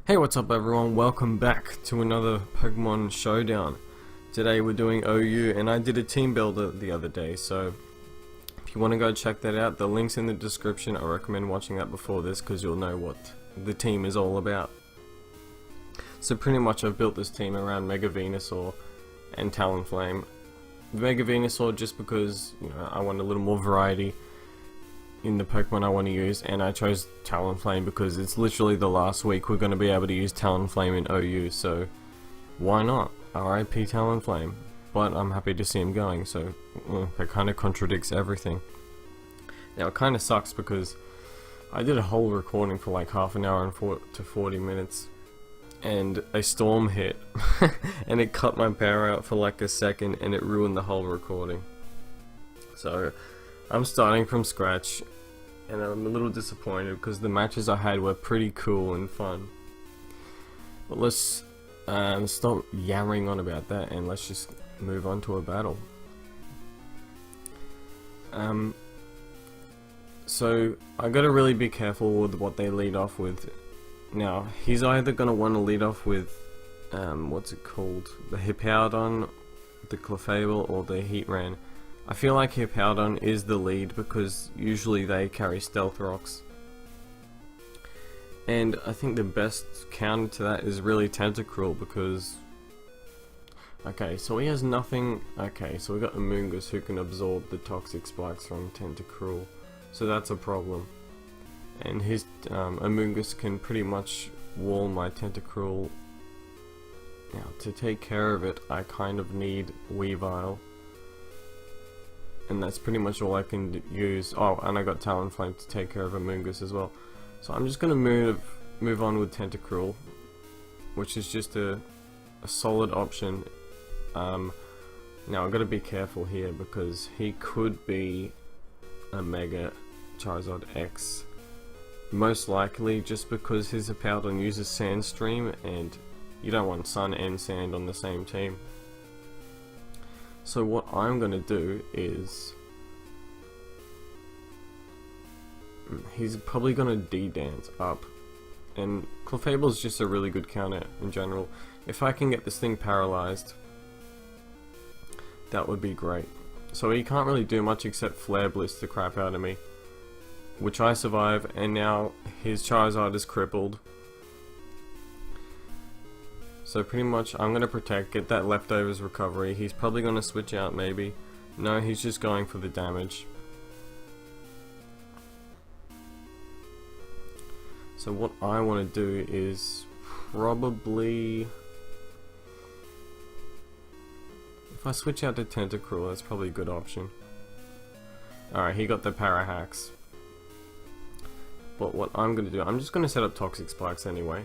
Hey, what's up everyone? Welcome back to another Pokemon Showdown. Today we're doing OU, and I did a team builder the other day, so if you want to go check that out, the link's in the description. I recommend watching that before this because you'll know what the team is all about. So pretty much I've built this team around Mega Venusaur and Talonflame. Mega Venusaur just because, you know, I want a little more variety in the Pokemon I want to use, and I chose Talonflame because it's literally the last week we're going to be able to use Talonflame in OU, so why not? RIP Talonflame. But I'm happy to see him going, so that kind of contradicts everything. Now it kind of sucks because I did a whole recording for like half an hour and 40 minutes, and a storm hit and it cut my power out for like a second and it ruined the whole recording. So I'm starting from scratch, and I'm a little disappointed because the matches I had were pretty cool and fun. But let's stop yammering on about that and let's just move on to a battle. So I gotta really be careful with what they lead off with. Now he's either gonna want to lead off with what's it called, the Hippowdon, the Clefable, or the Heatran. I feel like Hippowdon is the lead because usually they carry Stealth Rocks. And I think the best counter to that is really Tentacruel because... Okay, so he has nothing... Okay, so we got Amoonguss who can absorb the Toxic Spikes from Tentacruel. So that's a problem. And his Amoonguss can pretty much wall my Tentacruel. Now, to take care of it, I kind of need Weavile. And that's pretty much all I can use. Oh, and I got Talonflame to take care of Amoonguss as well. So I'm just gonna move on with Tentacruel, which is just a solid option. Now I've got to be careful here because he could be a Mega Charizard X, most likely just because his Hippowdon uses Sandstream, and you don't want Sun and Sand on the same team. So what I'm going to do is, he's probably going to D-Dance up, and Clefable is just a really good counter in general. If I can get this thing paralyzed, that would be great. So he can't really do much except Flare Blitz the crap out of me, which I survive, and now his Charizard is crippled. So pretty much I'm going to protect, get that leftovers recovery. He's probably going to switch out maybe. No, he's just going for the damage. So what I want to do is probably... If I switch out to Tentacruel, that's probably a good option. Alright, he got the Parahax. But what I'm going to do, I'm just going to set up Toxic Spikes anyway.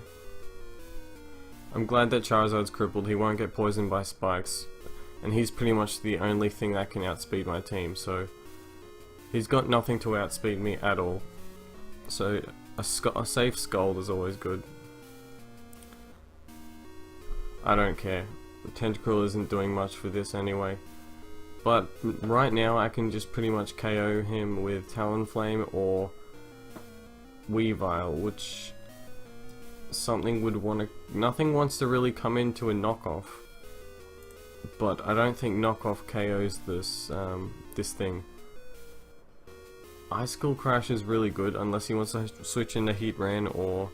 I'm glad that Charizard's crippled, he won't get poisoned by spikes, and he's pretty much the only thing that can outspeed my team, so he's got nothing to outspeed me at all. So a safe Scald is always good. I don't care, Tentacruel isn't doing much for this anyway, but right now I can just pretty much KO him with Talonflame or Weavile, which... nothing wants to really come into a knockoff, but I don't think knockoff KOs this thing. Ice Skull Crash is really good unless he wants to switch into Heatran or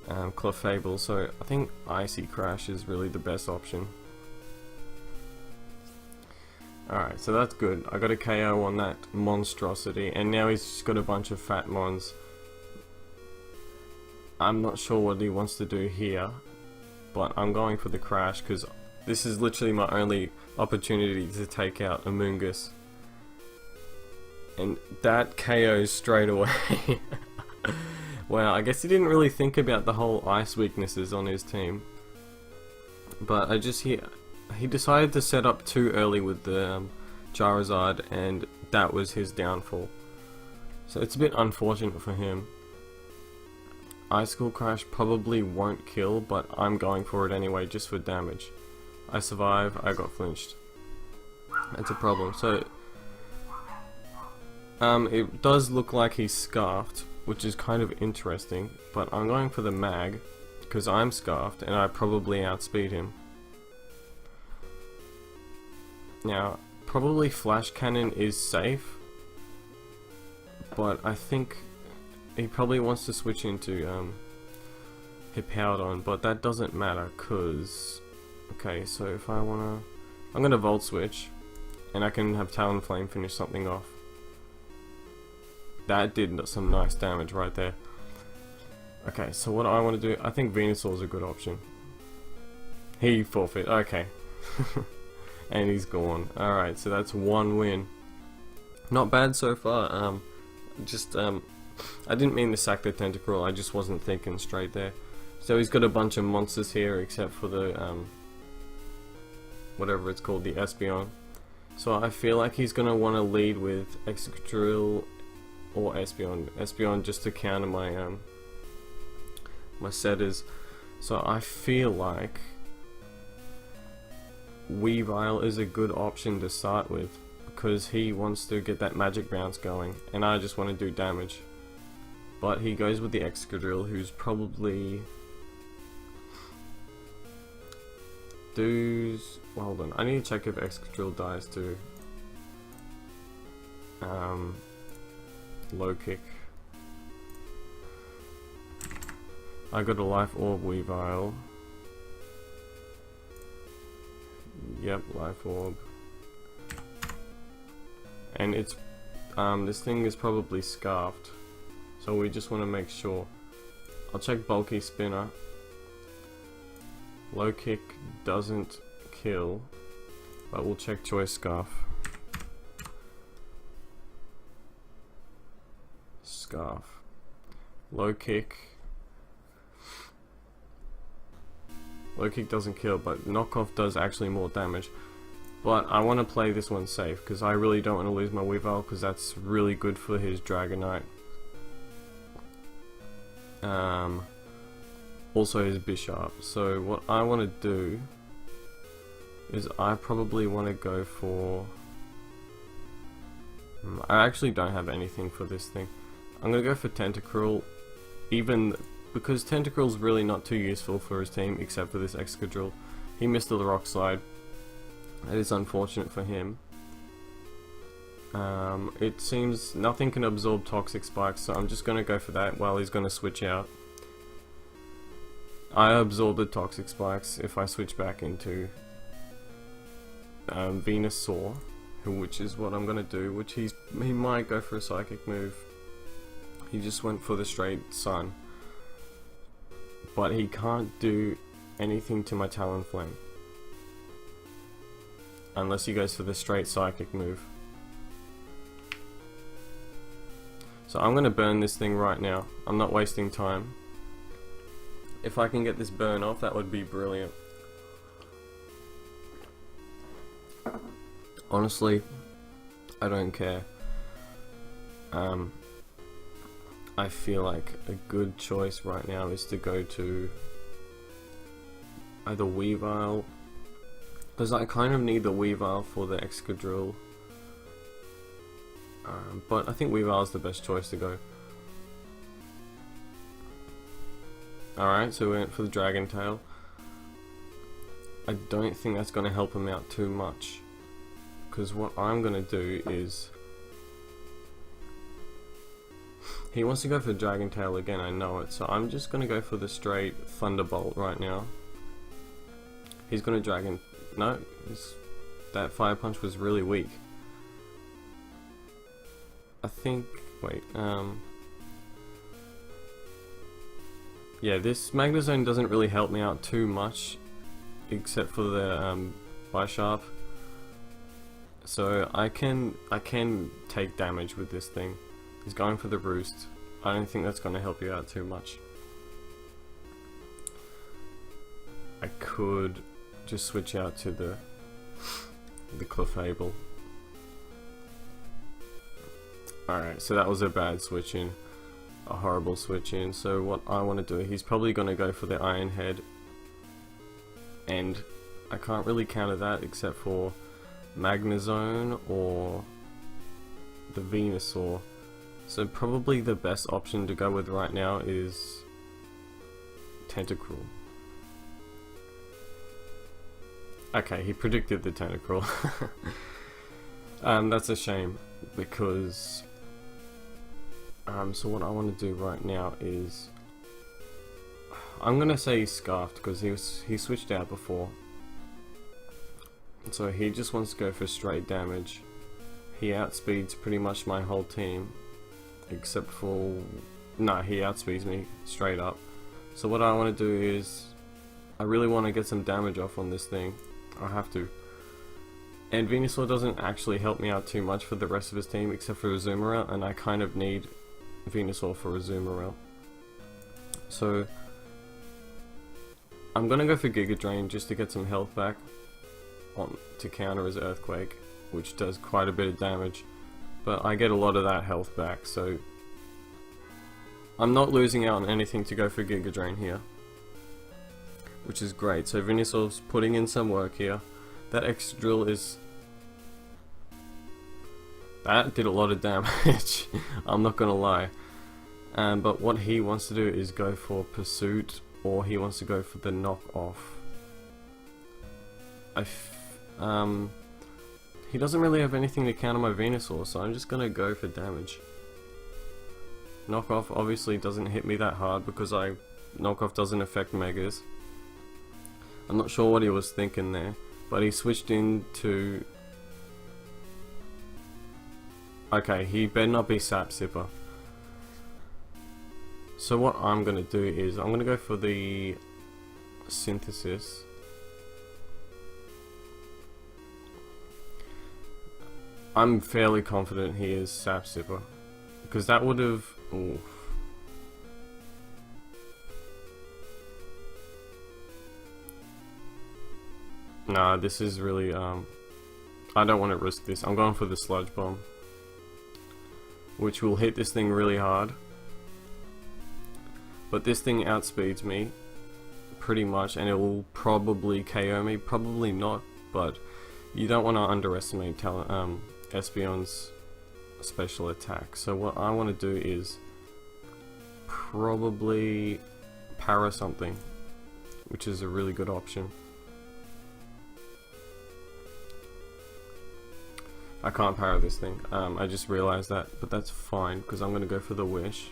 Clefable, so I think Icy Crash is really the best option. Alright, so that's good. I got a KO on that monstrosity, and now he's just got a bunch of fat mons. I'm not sure what he wants to do here, but I'm going for the Crash because this is literally my only opportunity to take out Amoonguss. And that KOs straight away. Wow, I guess he didn't really think about the whole ice weaknesses on his team. But he decided to set up too early with the Charizard, and that was his downfall. So it's a bit unfortunate for him. Ice Skull Crash probably won't kill, but I'm going for it anyway just for damage. I survive, I got flinched. That's a problem. So it does look like he's scarfed, which is kind of interesting, but I'm going for the Mag, because I'm scarfed and I probably outspeed him. Now, probably Flash Cannon is safe, but I think he probably wants to switch into Hippowdon, but that doesn't matter, cause okay, so if I wanna, I'm gonna Volt Switch, and I can have Talonflame finish something off. That did some nice damage right there. Okay, so what I want to do, I think Venusaur is a good option. He forfeit, okay. And he's gone. Alright, so that's one win. Not bad so far. I didn't mean to sack the Tentacruel, I just wasn't thinking straight there. So he's got a bunch of monsters here, except for the, whatever it's called, the Espeon. So I feel like he's going to want to lead with Excadrill or Espeon. Espeon just to counter my, my setters. So I feel like Weavile is a good option to start with, because he wants to get that magic bounce going and I just want to do damage. But he goes with the Excadrill, who's probably well, hold on, I need to check if Excadrill dies to low kick. I got a Life Orb Weavile. Yep, Life Orb. And it's this thing is probably scarfed, so we just want to make sure. I'll check Bulky Spinner. Low kick doesn't kill, but we'll check Choice Scarf. Scarf. Low kick. Low kick doesn't kill, but knockoff does actually more damage. But I want to play this one safe, because I really don't want to lose my Weavile, because that's really good for his Dragonite. Also his Bishop. So what I want to do is I probably want to go for... I actually don't have anything for this thing. I'm going to go for Tentacruel, even because Tentacruel's really not too useful for his team, except for this Excadrill. He missed the Rock Slide. It is unfortunate for him. It seems nothing can absorb Toxic Spikes, so I'm just going to go for that while he's going to switch out. I absorb the Toxic Spikes if I switch back into Venusaur, which is what I'm going to do, which he might go for a Psychic move. He just went for the straight Sun. But he can't do anything to my Talonflame. Unless he goes for the straight Psychic move. So I'm going to burn this thing right now. I'm not wasting time. If I can get this burn off, that would be brilliant. Honestly, I don't care. I feel like a good choice right now is to go to either Weavile, because I kind of need the Weavile for the Excadrill. But I think Weavile is the best choice to go. Alright, so we went for the Dragon Tail. I don't think that's going to help him out too much, because what I'm going to do is... He wants to go for Dragon Tail again, I know it, so I'm just going to go for the straight Thunderbolt right now. He's going to Dragon... No, that Fire Punch was really weak. I think... Wait, yeah, this Magnezone doesn't really help me out too much, except for the Bisharp. So I can take damage with this thing. He's going for the Roost. I don't think that's going to help you out too much. I could just switch out to the Clefable. Alright, so that was a bad switch in. A horrible switch in. So what I want to do, he's probably going to go for the Iron Head. And I can't really counter that except for Magnezone or the Venusaur. So probably the best option to go with right now is Tentacruel. Okay, he predicted the Tentacruel. That's a shame, because so what I want to do right now is I'm gonna say he's Scarfed because he switched out before, so he just wants to go for straight damage. He outspeeds pretty much my whole team, except for no, he outspeeds me straight up. So what I want to do is I really want to get some damage off on this thing. I have to. And Venusaur doesn't actually help me out too much for the rest of his team except for Azumarill, and I kind of need Venusaur for Azumarill. So I'm gonna go for Giga Drain just to get some health back on to counter his Earthquake, which does quite a bit of damage, but I get a lot of that health back, so I'm not losing out on anything to go for Giga Drain here, which is great. So Venusaur's putting in some work here. That Excadrill that did a lot of damage. I'm not gonna lie. But what he wants to do is go for Pursuit, or he wants to go for the Knock Off. He doesn't really have anything to counter my Venusaur, so I'm just gonna go for damage. Knock Off obviously doesn't hit me that hard because Knock Off doesn't affect Megas. I'm not sure what he was thinking there, but he switched into... Okay, he better not be Sap Sipper. So what I'm gonna do is I'm gonna go for the Synthesis. I'm fairly confident he is Sap Sipper, because that would have... Nah, this is really, I don't want to risk this. I'm going for the Sludge Bomb, which will hit this thing really hard. But this thing outspeeds me, pretty much, and it will probably KO me. Probably not, but you don't want to underestimate Espeon's special attack. So what I want to do is probably para something, which is a really good option. I can't para this thing. I just realized that, but that's fine because I'm going to go for the Wish.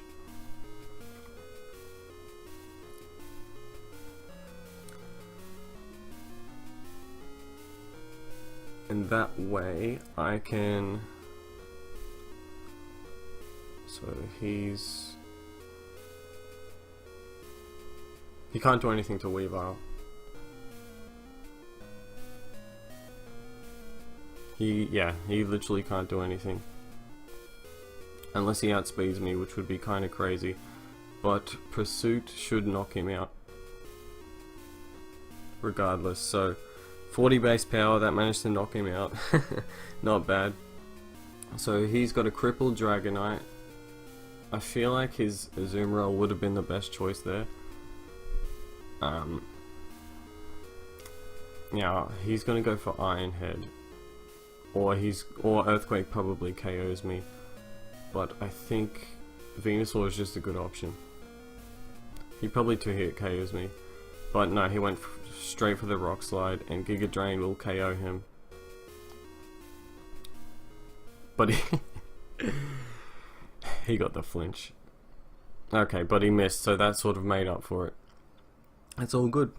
And that way I can... So he can't do anything to Weavile. He literally can't do anything. Unless he outspeeds me, which would be kind of crazy. But Pursuit should knock him out. Regardless, so 40 base power, that managed to knock him out. Not bad. So he's got a crippled Dragonite. I feel like his Azumarill would have been the best choice there. Yeah, he's gonna go for Iron Head. Or Earthquake probably KOs me, but I think Venusaur is just a good option. He probably 2-hit KOs me, but no, he went straight for the Rock Slide, and Giga Drain will KO him. But he got the flinch. Okay, but he missed, so that sort of made up for it. That's all good.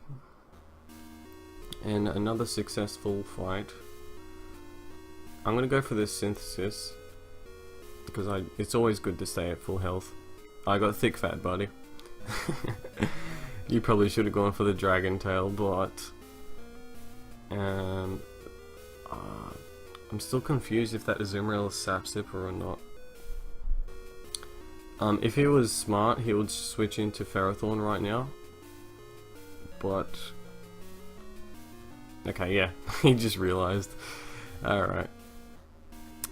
And another successful fight. I'm gonna go for this Synthesis because it's always good to stay at full health. I got thick fat, buddy. You probably should have gone for the Dragon Tail, but I'm still confused if that Azumarill is Sap Sipper or not. If he was smart, he would switch into Ferrothorn right now. But okay, yeah, he just realized. Alright.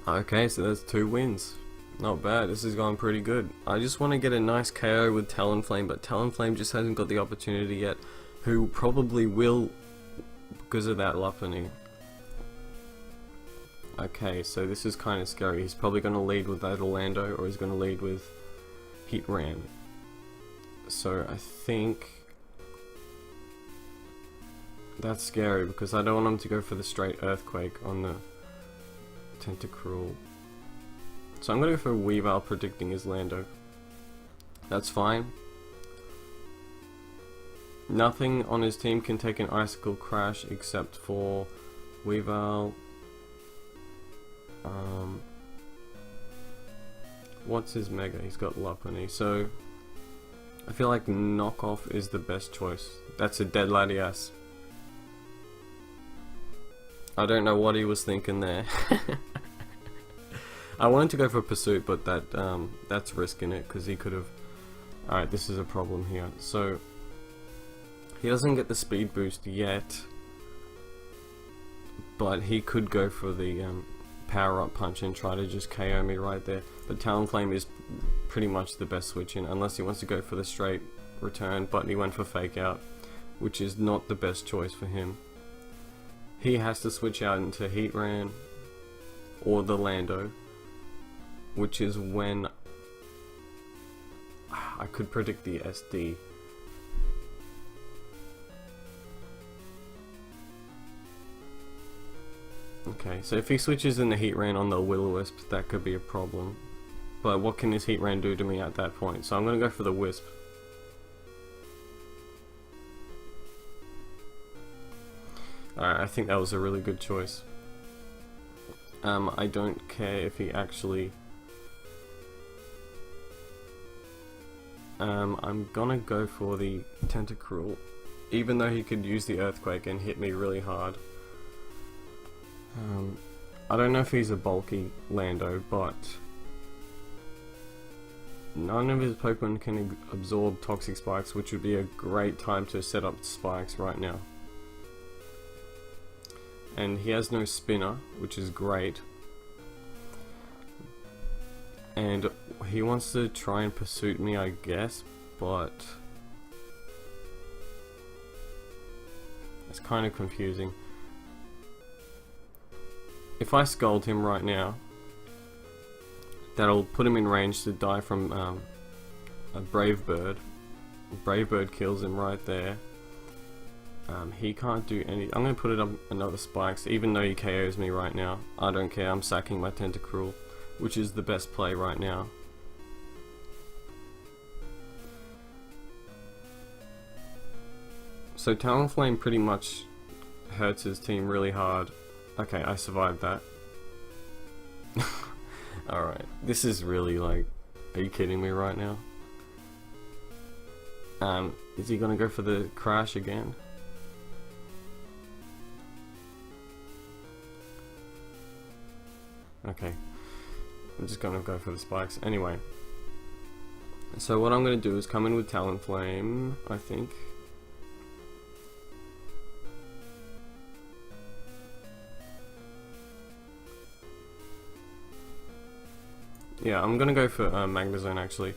Okay, so that's 2 wins. Not bad, this has gone pretty good. I just want to get a nice KO with Talonflame, but Talonflame just hasn't got the opportunity yet, who probably will because of that Lopunny. Okay, so this is kind of scary. He's probably going to lead with that Orlando, or he's going to lead with Heatran. So I think That's scary because I don't want him to go for the straight Earthquake on the Tentacruel. So I'm gonna go for a Weavile predicting his Lando. That's fine. Nothing on his team can take an Icicle Crash except for Weavile. What's his Mega? He's got Lopunny. So I feel like Knockoff is the best choice. That's a dead Latias. I don't know what he was thinking there. I wanted to go for Pursuit, but that's risking it because he could have. Alright, this is a problem here. So he doesn't get the speed boost yet, but he could go for the power up punch and try to just KO me right there. But Talonflame is pretty much the best switch in, unless he wants to go for the straight return, but he went for Fake Out, which is not the best choice for him. He has to switch out into Heatran or the Lando, which is when I could predict the SD. Okay, so if he switches in the Heatran on the Will-O-Wisp, that could be a problem. But what can his Heatran do to me at that point? So I'm going to go for the Wisp. Alright, I think that was a really good choice. I don't care if he actually... I'm gonna go for the Tentacruel, even though he could use the Earthquake and hit me really hard. I don't know if he's a bulky Lando, but none of his Pokemon can absorb Toxic Spikes, which would be a great time to set up Spikes right now. And he has no Spinner, which is great. And he wants to try and Pursuit me, I guess, but it's kind of confusing. If I Scald him right now, that'll put him in range to die from a Brave Bird. Brave Bird kills him right there. He can't do any. I'm going to put it up another Spikes, even though he KOs me right now. I don't care, I'm sacking my Tentacruel, which is the best play right now. So Talonflame pretty much hurts his team really hard. Okay, I survived that. Alright, this is really like, are you kidding me right now? Is he gonna go for the Crash again? Okay, I'm just gonna go for the Spikes. Anyway, so what I'm gonna do is come in with Talonflame, I think. Yeah, I'm gonna go for Magnezone actually.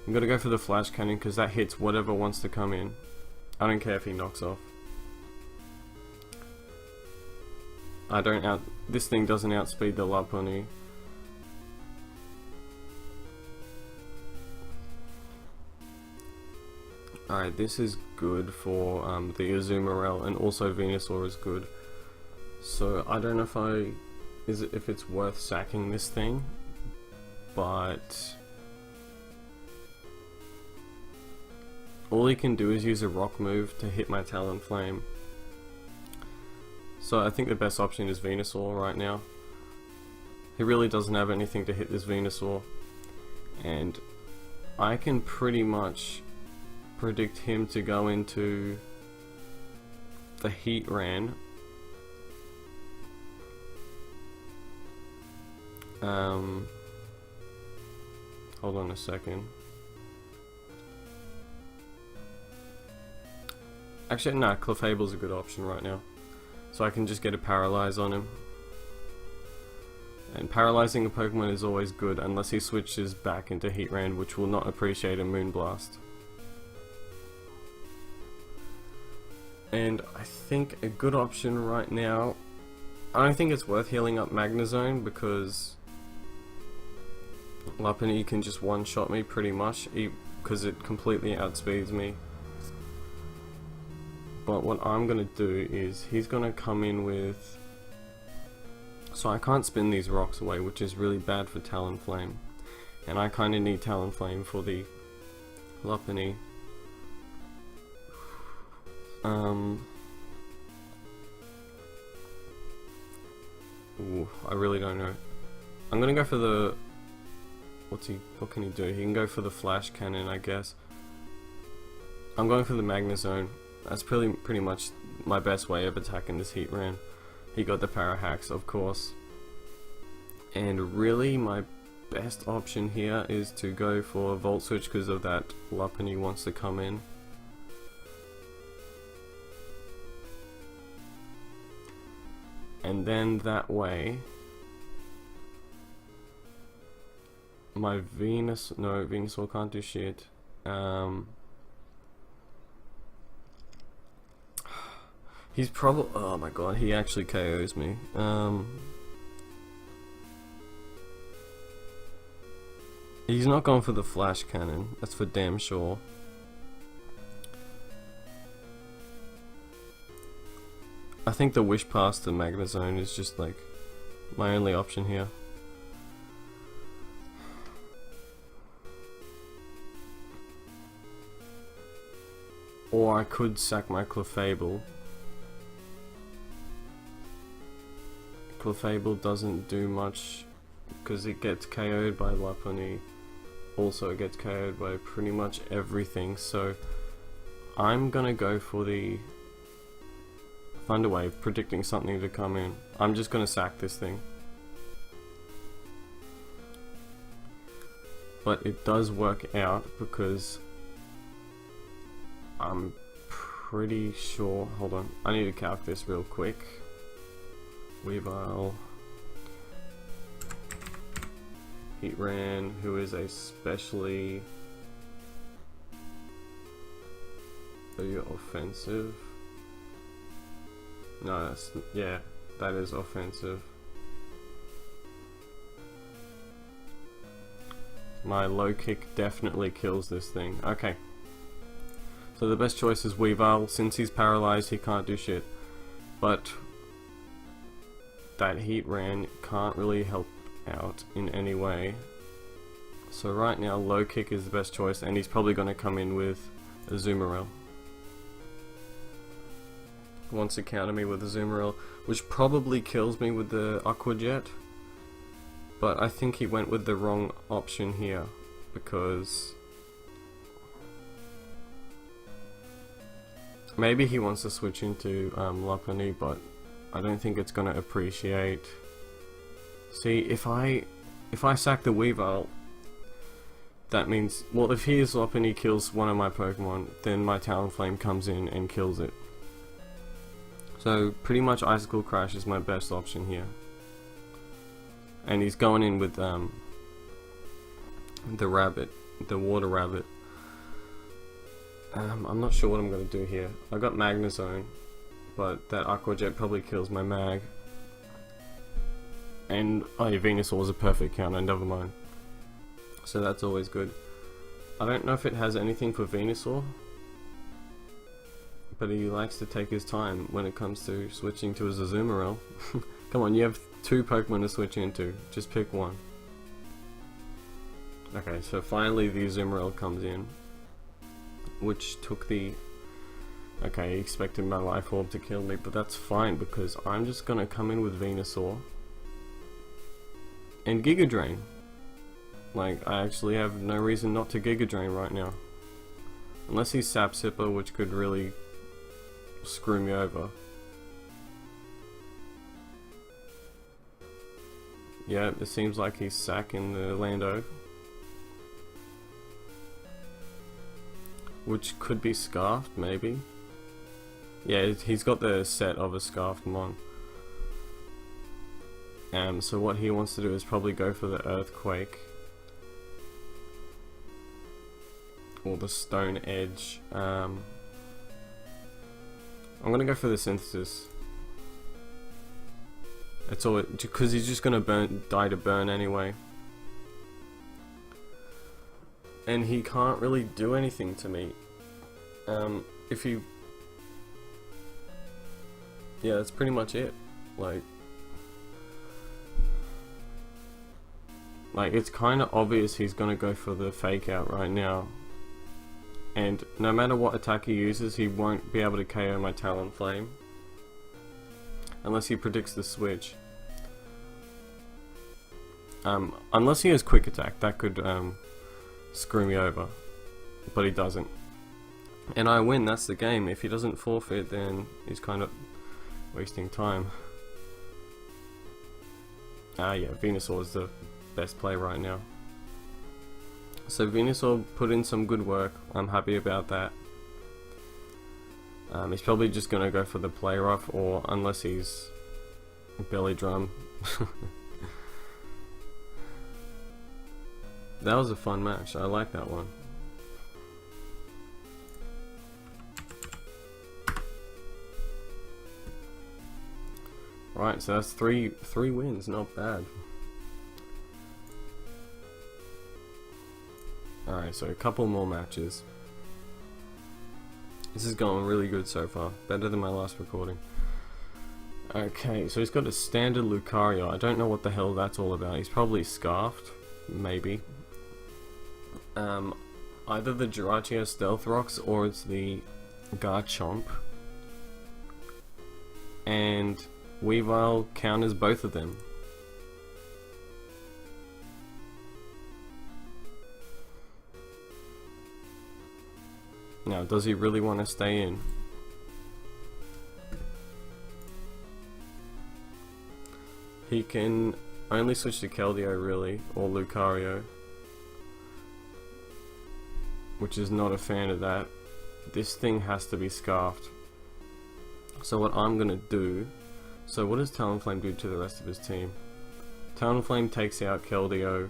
I'm gonna go for the Flash Cannon because that hits whatever wants to come in. I don't care if he knocks off. This thing doesn't outspeed the Lopunny. Alright, this is good for the Azumarill, and also Venusaur is good. So I don't know if it's worth sacking this thing, but all he can do is use a Rock move to hit my Talonflame. So I think the best option is Venusaur right now. He really doesn't have anything to hit this Venusaur, and I can pretty much predict him to go into the Heatran. Hold on a second. Actually, no, Clefable's a good option right now. So I can just get a Paralyze on him. And paralyzing a Pokemon is always good unless he switches back into Heatran, which will not appreciate a Moonblast. And I think a good option right now, I don't think it's worth healing up Magnezone because Lopunny can just one-shot me pretty much because it completely outspeeds me. But what I'm gonna do is he's gonna come in with. So I can't spin these rocks away, which is really bad for Talonflame, and I kind of need Talonflame for the Lopunny. Ooh, I really don't know. I'm gonna go for the. What can he do? He can go for the flash cannon, I guess. I'm going for the Magnezone. That's pretty much my best way of attacking this Heatran. He got the Para Hacks, of course. And really, my best option here is to go for a Volt Switch because of that Lopunny wants to come in. And then that way, my Venusaur can't do shit. He's probably, oh my god, he actually KOs me. He's not going for the Flash Cannon, that's for damn sure. I think the Wish Pass to Magnezone is just like my only option here. Or I could sack my Clefable. Clefable doesn't do much because it gets KO'd by Lopunny. Also it gets KO'd by pretty much everything, so I'm gonna go for the Thunder Wave, predicting something to come in. I'm just gonna sack this thing. But it does work out because I'm pretty sure, hold on, I need to calc this real quick. Weavile, Heatran, who is especially offensive. No, that's, yeah, that is offensive. My low kick definitely kills this thing. Okay. So the best choice is Weavile. Since he's paralyzed, he can't do shit. But that Heatran can't really help out in any way. So right now, low kick is the best choice, and he's probably going to come in with a Azumarill. Wants to counter me with a Azumarill, which probably kills me with the Aqua Jet. But I think he went with the wrong option here, because maybe he wants to switch into Lopunny, but I don't think it's gonna appreciate. See, if I sack the Weavile, that means, well, if his Lopunny kills one of my Pokemon, then my Talonflame comes in and kills it. So pretty much Icicle Crash is my best option here. And he's going in with the rabbit, the water rabbit. I'm not sure what I'm going to do here. I got Magnezone, but that Aqua Jet probably kills my Mag. And Venusaur is a perfect counter, never mind. So that's always good. I don't know if it has anything for Venusaur, but he likes to take his time when it comes to switching to his Azumarill. Come on, you have 2 Pokemon to switch into, just pick one. Okay, so finally the Azumarill comes in, which took the... Okay, he expected my Life Orb to kill me, but that's fine because I'm just gonna come in with Venusaur and Giga Drain. Like, I actually have no reason not to Giga Drain right now. Unless he's Sap Sipper, which could really screw me over. Yeah, it seems like he's sacking the Lando. Which could be Scarfed, maybe. Yeah, he's got the set of a Scarfed Mon. So what he wants to do is probably go for the Earthquake. Or the Stone Edge. I'm gonna go for the Synthesis. It's all because he's just gonna die to burn anyway. And he can't really do anything to me. If he yeah, that's pretty much it. Like it's kind of obvious he's gonna go for the fake out right now. And no matter what attack he uses, he won't be able to KO my Talonflame. Unless he predicts the switch. Unless he has quick attack, that could screw me over. But he doesn't. And I win, that's the game. If he doesn't forfeit, then he's kind of wasting time. Yeah, Venusaur is the best play right now. So Venusaur put in some good work. I'm happy about that. He's probably just gonna go for the play rough, or unless he's belly drum. That was a fun match. I like that one. Right, so that's three wins. Not bad. Alright, so a couple more matches. This is going really good so far. Better than my last recording. Okay, so he's got a standard Lucario. I don't know what the hell that's all about. He's probably scarfed. Maybe. Either the Jirachi has Stealth Rocks or it's the Garchomp. And Weavile counters both of them. Now, does he really want to stay in? He can only switch to Keldeo really, or Lucario. Which is not a fan of that. This thing has to be scarfed. So what I'm gonna do... So what does Talonflame do to the rest of his team? Talonflame takes out Keldeo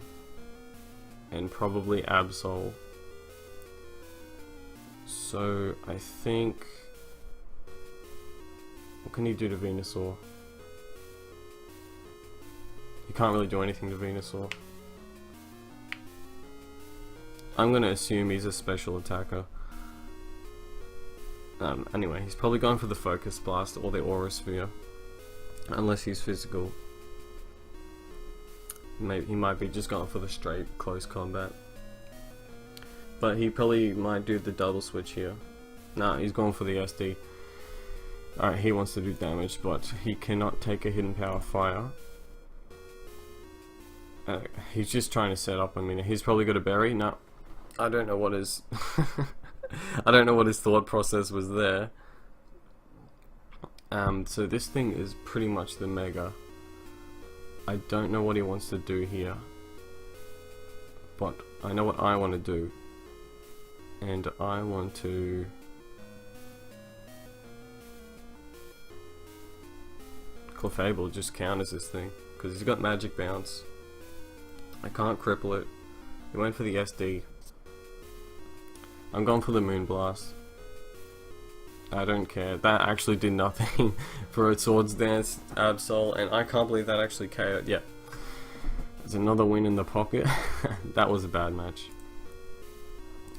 and probably Absol. So I think... What can he do to Venusaur? He can't really do anything to Venusaur. I'm gonna assume he's a special attacker. Anyway, he's probably going for the Focus Blast or the Aura Sphere. Unless he's physical. Maybe he might be just going for the straight close combat. But he probably might do the double switch here. Nah, he's going for the SD. Alright, he wants to do damage, but he cannot take a Hidden Power Fire. He's just trying to set up. I mean, he's probably got a berry. No, I don't know what his I don't know what his thought process was there. So this thing is pretty much the Mega. I don't know what he wants to do here, but I know what I want to do, and I want to Clefable just counters this thing because he's got Magic Bounce. I can't cripple it. He went for the SD. I'm going for the Moonblast. I don't care. That actually did nothing for a Swords Dance Absol, and I can't believe that actually KO'd. Yeah. There's another win in the pocket. That was a bad match.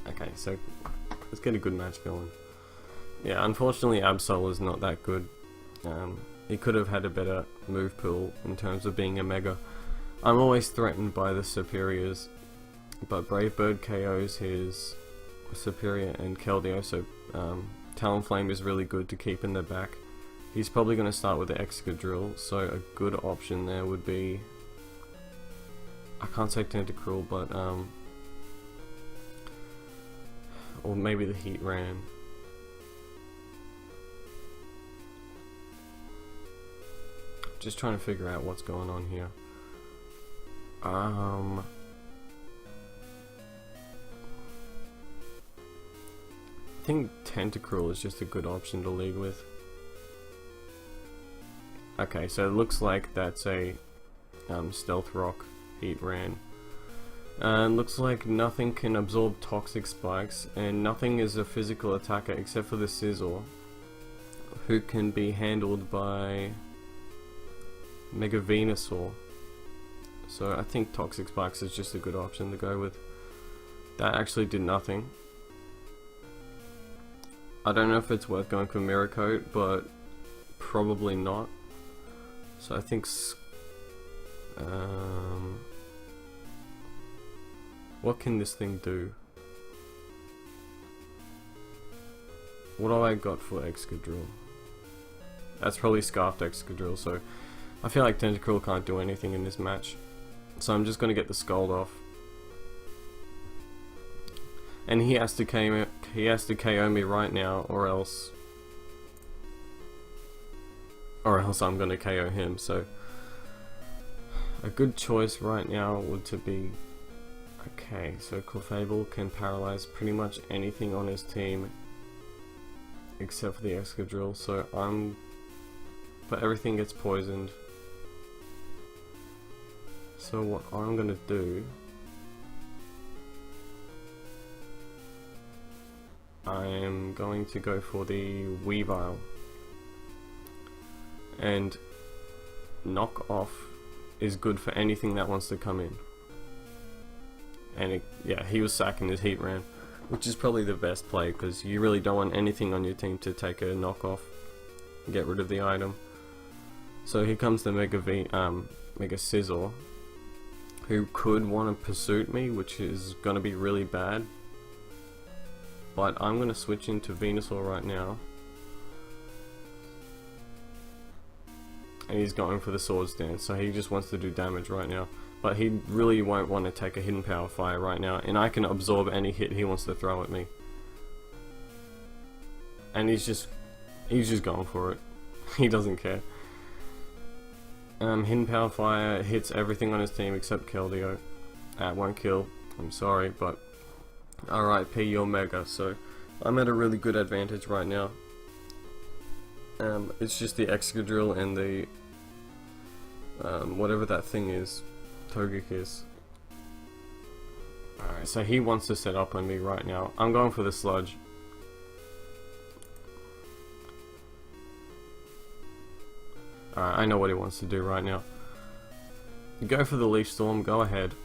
Okay, so let's get a good match going. Yeah, unfortunately Absol is not that good. He could have had a better move pool in terms of being a Mega. I'm always threatened by the superiors, but Brave Bird KOs his superior and Keldeo, so Talonflame is really good to keep in the back. He's probably going to start with the Excadrill, so a good option there would be... I can't say Tentacruel, but or maybe the Heat Ran. Just trying to figure out what's going on here. I think Tentacruel is just a good option to league with. Okay, so it looks like that's a Stealth Rock Heat Ran. Looks like nothing can absorb Toxic Spikes, and nothing is a physical attacker except for the Scizor, who can be handled by Mega Venusaur. So I think Toxic Spikes is just a good option to go with. That actually did nothing. I don't know if it's worth going for Mirror Coat, but Probably not. So I think what can this thing do? What do I got for Excadrill? That's probably Scarfed Excadrill, so I feel like Tentacruel can't do anything in this match. So I'm just gonna get the Scald off. And he has to KO me right now, or else I'm gonna KO him. So a good choice right now would to be, okay, so Clefable can paralyze pretty much anything on his team except for the Excadrill, so but everything gets poisoned. So what I'm gonna do, I am going to go for the Weavile, and Knock Off is good for anything that wants to come in. And yeah, he was sacking his Heat Ran, which is probably the best play because you really don't want anything on your team to take a knockoff, get rid of the item. So here comes the Mega Scizor, who could want to Pursuit me, which is going to be really bad. But I'm going to switch into Venusaur right now. And he's going for the Swords Dance, so he just wants to do damage right now. But he really won't want to take a Hidden Power Fire right now, and I can absorb any hit he wants to throw at me. And he's just going for it. He doesn't care. Hidden Power Fire hits everything on his team except Keldeo. Won't kill, I'm sorry, but RIP your Mega, so I'm at a really good advantage right now. It's just the Excadrill and the whatever that thing is, Togekiss. Alright, so he wants to set up on me right now. I'm going for the Sludge. Alright, I know what he wants to do right now. Go for the Leaf Storm, go ahead.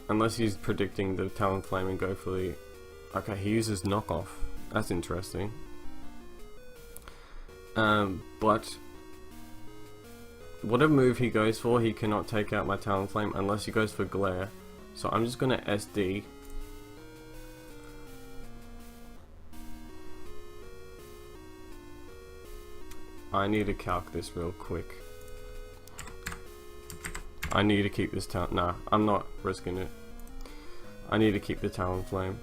Unless he's predicting the Talonflame and go for the... Okay, he uses Knockoff. That's interesting. But whatever move he goes for, he cannot take out my Talonflame unless he goes for Glare. So I'm just gonna SD. I need to calc this real quick. I need to keep this nah, I'm not risking it. I need to keep the Talonflame.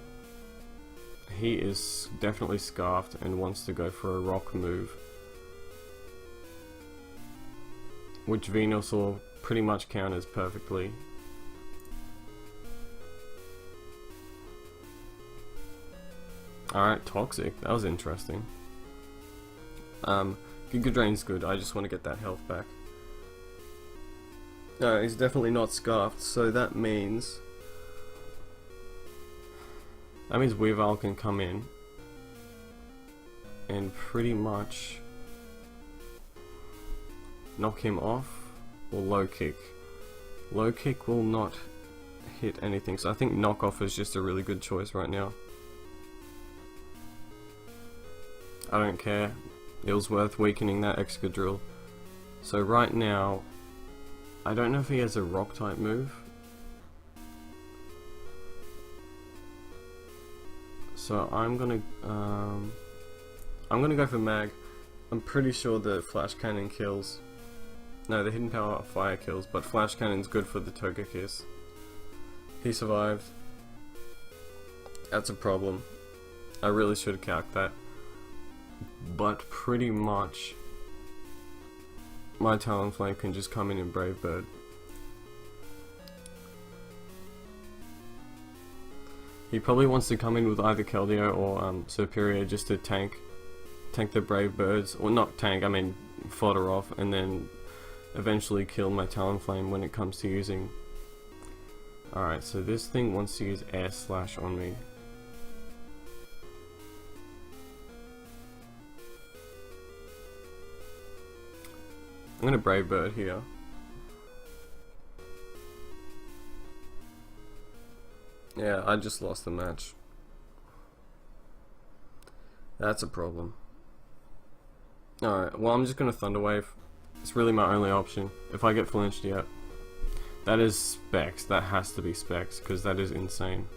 He is definitely Scarfed and wants to go for a Rock move, which Venusaur pretty much counters perfectly. Alright, Toxic, that was interesting. Giga Drain's good, I just want to get that health back. No, he's definitely not Scarfed, so that means Weavile can come in and pretty much knock him off, or Low Kick. Low Kick will not hit anything, so I think Knock Off is just a really good choice right now. I don't care, it was worth weakening that Excadrill. So right now, I don't know if he has a Rock type move. So I'm gonna go for Mag. I'm pretty sure the Flash Cannon kills. No, the Hidden Power Fire kills, but Flash Cannon's good for the Togekiss. He survived. That's a problem. I really should have calced that. But pretty much my Talonflame can just come in and Brave Bird. He probably wants to come in with either Keldeo or Superior just to tank the Brave Birds, or not tank, I mean fodder off, and then eventually kill my Talonflame when it comes to using. Alright, so this thing wants to use Air Slash on me. I'm gonna Brave Bird here. Yeah, I just lost the match. That's a problem. Alright, well I'm just gonna Thunder Wave. It's really my only option. If I get flinched, yeah. That is Specs. That has to be Specs, because that is insane.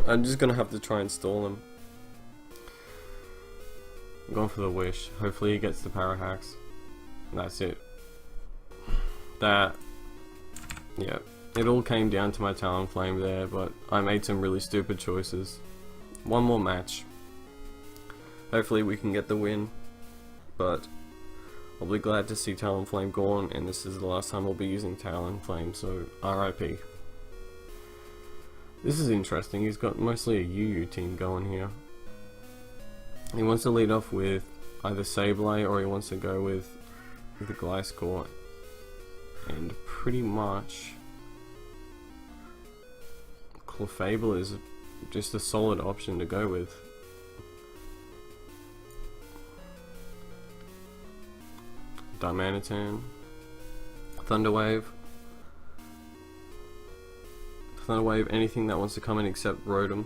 I'm just gonna have to try and stall him. I'm going for the Wish. Hopefully he gets the Power Hacks. That's it. Yeah. It all came down to my Talonflame there, but I made some really stupid choices. One more match. Hopefully we can get the win, but I'll be glad to see Talonflame gone, and this is the last time I'll be using Talonflame, so RIP. This is interesting. He's got mostly a UU team going here. He wants to lead off with either Sableye, or he wants to go with the Gliscor, and pretty much Clefable is just a solid option to go with. Diamanitan, Thunder Wave, anything that wants to come in except Rotom.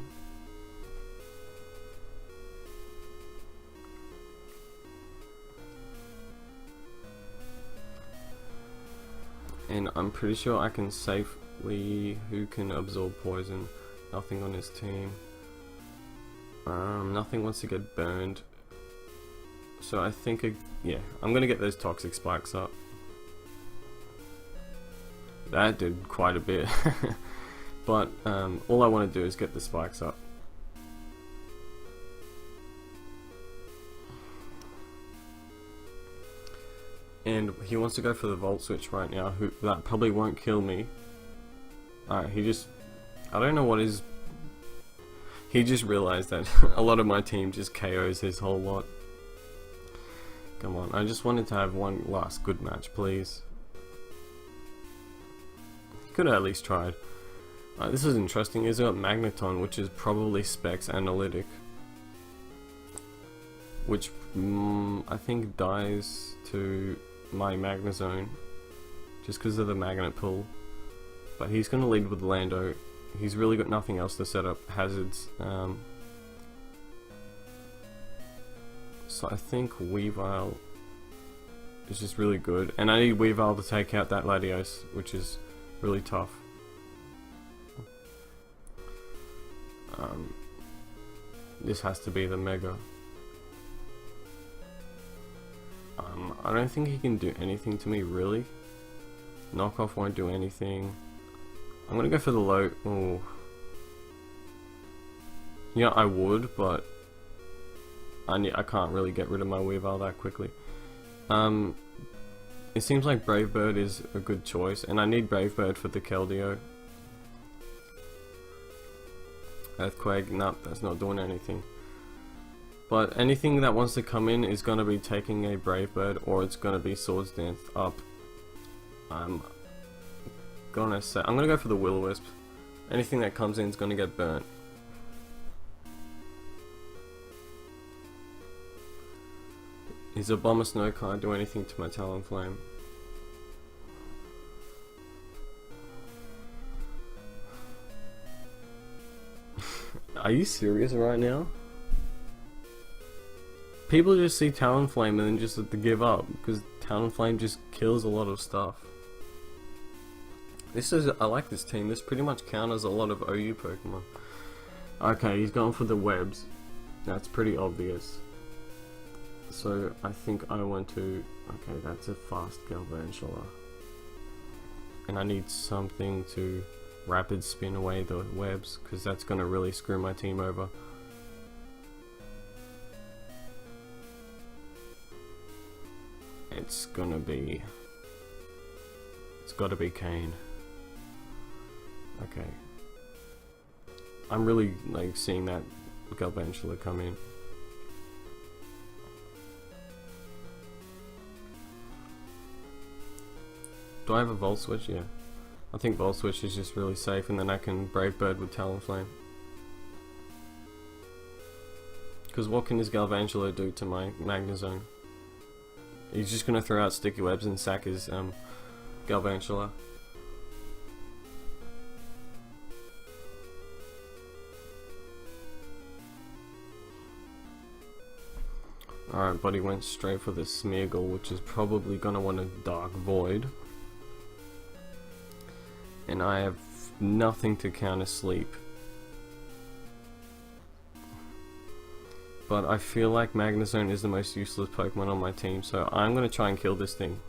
And I'm pretty sure I can safely... Who can absorb poison? Nothing on his team. Nothing wants to get burned. So I think, yeah, I'm gonna get those toxic spikes up. That did quite a bit. But all I want to do is get the spikes up. And he wants to go for the Volt Switch right now. That probably won't kill me. Alright, I don't know what is... He just realized that a lot of my team just KOs his whole lot. Come on, I just wanted to have one last good match, please. Could have at least tried. This is interesting. He's got Magneton, which is probably Specs Analytic. Which I think dies to my Magnezone just because of the magnet pull. But he's going to lead with Lando. He's really got nothing else to set up hazards. So I think Weavile is just really good. And I need Weavile to take out that Latios, which is really tough. This has to be the Mega. I don't think he can do anything to me, really. Knockoff won't do anything. I'm gonna go for the low. Oh, yeah, I would, but I can't really get rid of my Weavile that quickly. It seems like Brave Bird is a good choice, and I need Brave Bird for the Keldeo. Earthquake, nope, that's not doing anything. But anything that wants to come in is going to be taking a Brave Bird, or it's going to be Swords Dance up. I'm going to go for the Will-O-Wisp. Anything that comes in is going to get burnt. Is a Bomber Snow can't do anything to my Talonflame. Are you serious right now? People just see Talonflame and then just have to give up because Talonflame just kills a lot of stuff. I like this team. This pretty much counters a lot of OU Pokemon. Okay, he's going for the webs. That's pretty obvious. So I think I want to... Okay, that's a fast Galvantula. And I need something to rapid spin away the webs, because that's going to really screw my team over. It's gonna be... It's gotta be Kane. Okay. I'm really like seeing that Galvantula come in. Do I have a Volt Switch? Yeah. I think Volt Switch is just really safe, and then I can Brave Bird with Talonflame. Because what can this Galvantula do to my Magnezone? He's just gonna throw out Sticky Webs and sack his Galvantula. Alright, but he went straight for the Smeargle, which is probably gonna want a Dark Void. And I have nothing to counter Sleep. But I feel like Magnezone is the most useless Pokemon on my team, so I'm gonna try and kill this thing.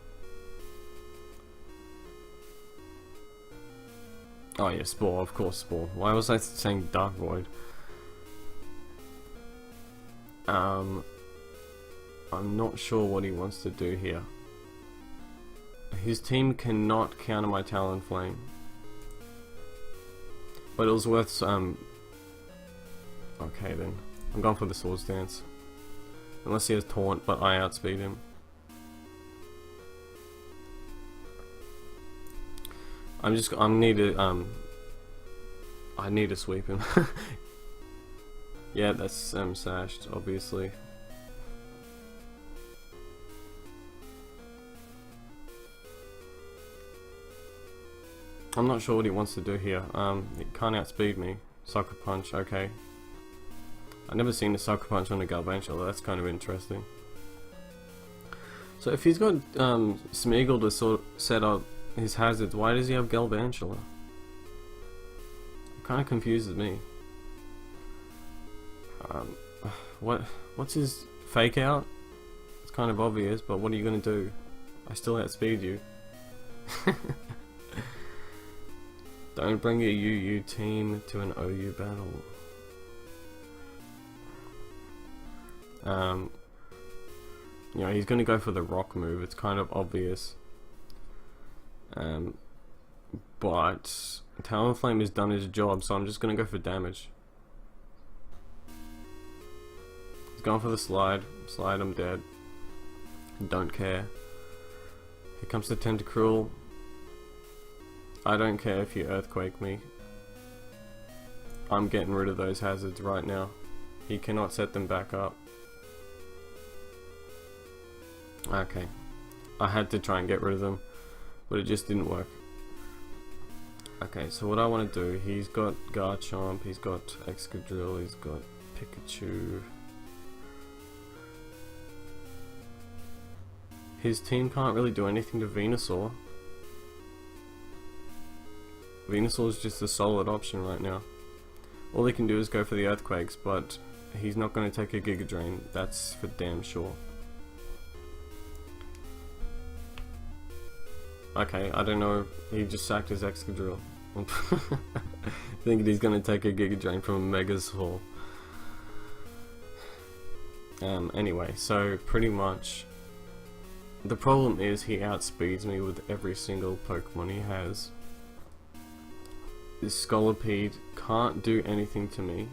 Oh yeah, Spore, of course Spore. Why was I saying Dark Void? I'm not sure what he wants to do here. His team cannot counter my Talonflame. But it was worth some... Okay then. I'm going for the Swords Dance. Unless he has Taunt, but I outspeed him. I need to sweep him. Yeah, that's sashed, obviously. I'm not sure what he wants to do here. He can't outspeed me. Sucker Punch, okay. I've never seen a Sucker Punch on a Galvantula, that's kind of interesting. So if he's got Smeargle to sort of set up his hazards, why does he have Galvantula? It kind of confuses me. What's his Fake Out? It's kind of obvious, but what are you gonna do? I still outspeed you. Don't bring your UU team to an OU battle. You know, he's gonna go for the rock move, it's kind of obvious. But Talonflame has done his job, so I'm just gonna go for damage. He's going for the slide. Slide, I'm dead. Don't care. Here comes the Tentacruel. I don't care if you Earthquake me. I'm getting rid of those hazards right now. He cannot set them back up. Okay. I had to try and get rid of them, but it just didn't work. Okay, so what I want to do, he's got Garchomp, he's got Excadrill, he's got Pikachu. His team can't really do anything to Venusaur. Venusaur is just a solid option right now. All they can do is go for the Earthquakes, but he's not going to take a Giga Drain, that's for damn sure. Okay, I don't know, he just sacked his Excadrill. Thinking he's going to take a Giga Drain from a Venusaur. Anyway, so pretty much the problem is he outspeeds me with every single Pokemon he has. This Scolipede can't do anything to me,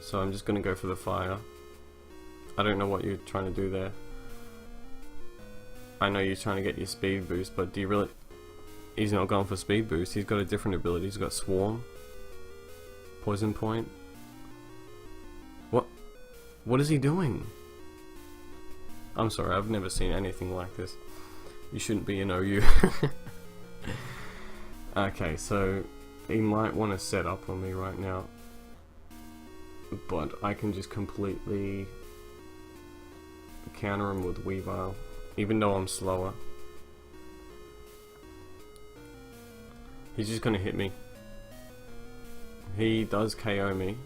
so I'm just going to go for the fire. I don't know what you're trying to do there. I know you're trying to get your speed boost, but do you really... He's not going for speed boost, he's got a different ability. He's got Swarm, Poison Point. What is he doing? I'm sorry, I've never seen anything like this. You shouldn't be an OU. Okay, so he might want to set up on me right now, but I can just completely counter him with Weavile, even though I'm slower. He's just gonna hit me. He does KO me,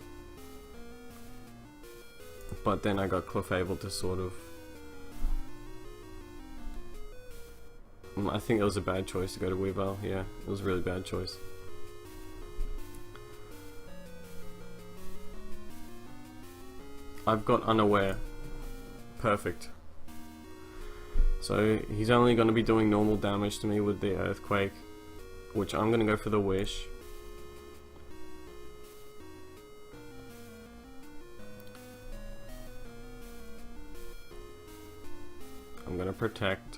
but then I got Clefable to sort of... I think it was a bad choice to go to Weavile, yeah, it was a really bad choice. I've got Unaware. Perfect. So he's only going to be doing normal damage to me with the Earthquake, which I'm going to go for the Wish. I'm going to Protect.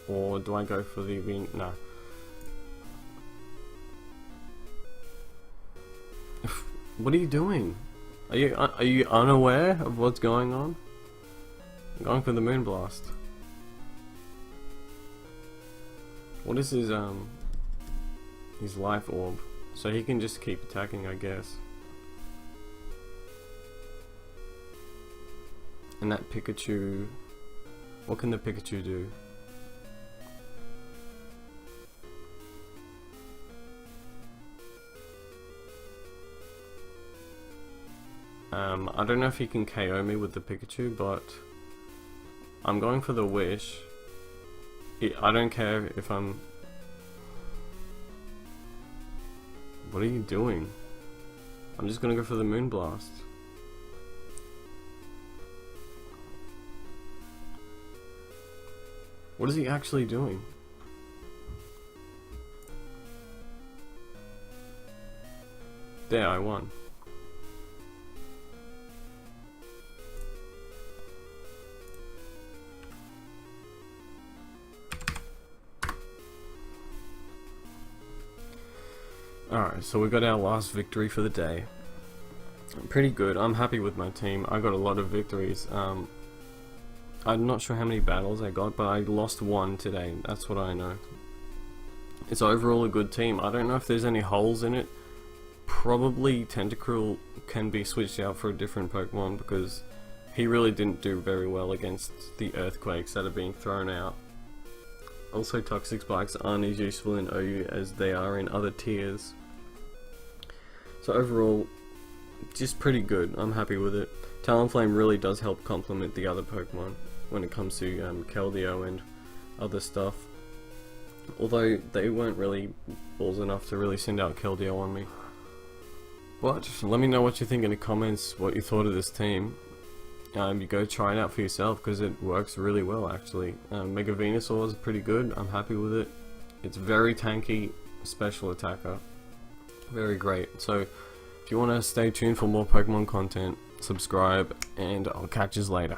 Or do I go for the no. What are you doing? Are you unaware of what's going on? I'm going for the Moonblast. What is his Life Orb? So he can just keep attacking, I guess. And that Pikachu, what can the Pikachu do? I don't know if he can KO me with the Pikachu, but I'm going for the Wish. I don't care if I'm... What are you doing? I'm just gonna go for the Moonblast. What is he actually doing? There, I won. Alright, so we got our last victory for the day. Pretty good. I'm happy with my team. I got a lot of victories. I'm not sure how many battles I got, but I lost one today. That's what I know. It's overall a good team. I don't know if there's any holes in it. Probably Tentacruel can be switched out for a different Pokemon because he really didn't do very well against the Earthquakes that are being thrown out. Also, Toxic Spikes aren't as useful in OU as they are in other tiers. So overall, just pretty good. I'm happy with it. Talonflame really does help complement the other Pokemon when it comes to Keldeo and other stuff. Although they weren't really balls enough to really send out Keldeo on me. But let me know what you think in the comments, what you thought of this team. You go try it out for yourself because it works really well actually. Mega Venusaur is pretty good. I'm happy with it. It's very tanky, special attacker. Very great. So if you want to stay tuned for more Pokemon content, subscribe and I'll catch you later.